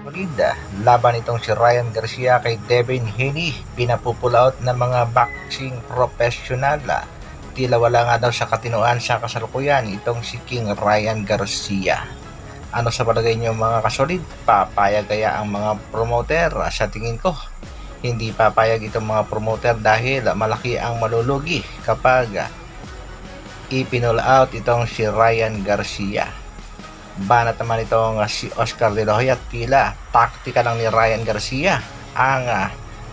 Solid laban itong si Ryan Garcia kay Devin Haney, pinapupulaot ng mga boxing professional. Tila wala nga daw sa katinoan sa kasalukuyan itong si King Ryan Garcia. Ano sa palagay niyo mga kasolid? Papayag kaya ang mga promoter? Sa tingin ko, hindi papayag itong mga promoter dahil malaki ang malulugi kapag ipinul out itong si Ryan Garcia. Banat naman itong si Oscar De La Hoya, tila taktika lang ni Ryan Garcia ang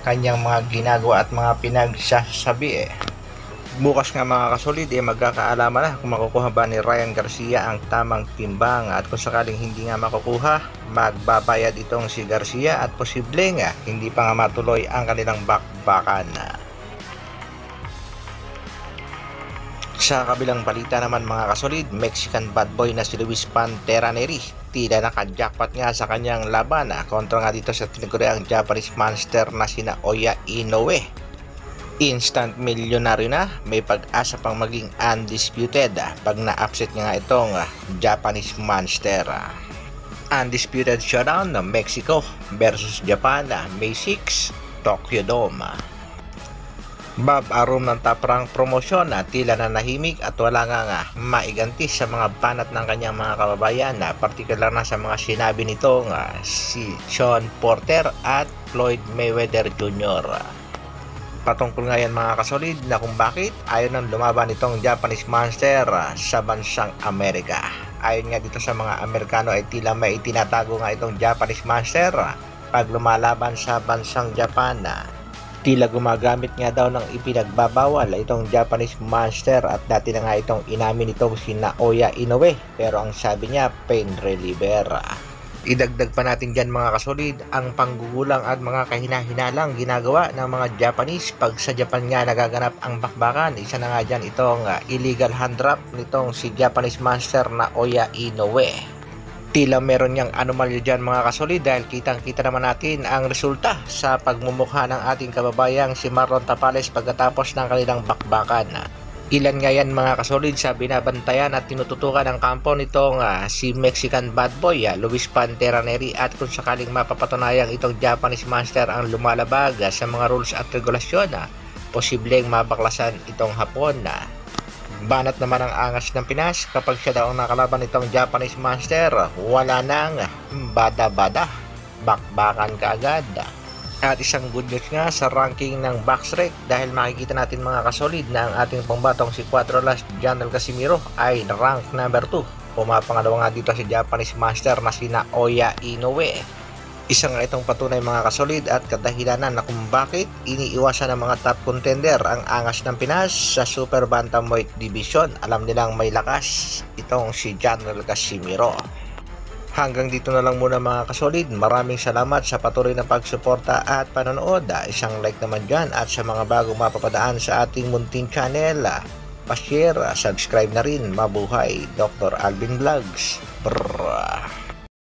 kanyang mga ginagawa at mga pinagsasabi. Bukas nga mga kasolid magkakaalaman na kung makukuha ba ni Ryan Garcia ang tamang timbang, at kung sakaling hindi nga makukuha, magbabayad itong si Garcia at posibleng hindi pa nga matuloy ang kanilang bakbakan. Sa kabilang balita naman mga kasolid, Mexican bad boy na si Luis Pantera Neri tila naka-jackpot nga sa kanyang laban kontra nga dito sa tinaguriang Japanese monster na sina Oya Inoue. Instant milyonaryo na, may pag-asa pang maging undisputed pag na-upset nga itong Japanese monster. Undisputed showdown ng Mexico versus Japan, May 6, Tokyo Dome. Bob Arum ng Top Rank Promotion tila na nahimik at wala nga maiganti sa mga banat ng kanyang mga kababayan, partikular na sa mga sinabi nitong si Sean Porter at Floyd Mayweather Jr. Patungkol nga yan mga kasolid na kung bakit ayaw nang lumaban itong Japanese monster sa bansang Amerika. Ayon nga dito sa mga Amerikano ay tila may itinatago nga itong Japanese monster pag lumalaban sa bansang Japan. Tila gumagamit nga daw ng ipinagbabawal itong Japanese monster at dati na nga itong inamin itong si Naoya Inoue, pero ang sabi niya pain reliever. Idagdag pa natin dyan mga kasolid ang panggugulang at mga kahina-hinalang ginagawa ng mga Japanese pag sa Japan nga nagaganap ang bakbakan. Isa na nga dyan itong illegal hand drop nitong si Japanese monster Naoya Inoue. Tila meron niyang anomalya dyan mga kasolid dahil kitang-kita naman natin ang resulta sa pagmumukha ng ating kababayang si Marlon Tapales pagkatapos ng kanilang bakbakan. Ilan nga yan mga kasolid sa binabantayan at tinututukan ng kampo nitong si Mexican bad boy Luis Pantera Neri, at kung sakaling mapapatunayang itong Japanese monster ang lumalabag sa mga rules at regulasyon, posibleng mabaklasan itong Hapon. Banat naman ang angas ng Pinas kapag siya daw ang nakalaban nitong Japanese monster, wala nang bada-bada, bakbakan kaagad. At isang good news nga sa ranking ng Boxrec dahil makikita natin mga kasolid na ang ating pangbatong si Cuadralas Janel Casimiro ay rank number 2. Pumapangalawa nga dito si Japanese monster na si Naoya Inoue. Isa nga itong patunay mga kasolid at kadahilanan na kung bakit iniiwasan ng mga top contender ang angas ng Pinas sa Super Bantamweight Division. Alam nilang may lakas itong si Janel Casimiro. Hanggang dito na lang muna mga kasolid. Maraming salamat sa patuloy na pagsuporta at panonood. Isang like naman dyan, at sa mga bagong mapapadaan sa ating munting channel, pa-share, subscribe na rin. Mabuhay Dr. Alvin Vlogs. Brrrr.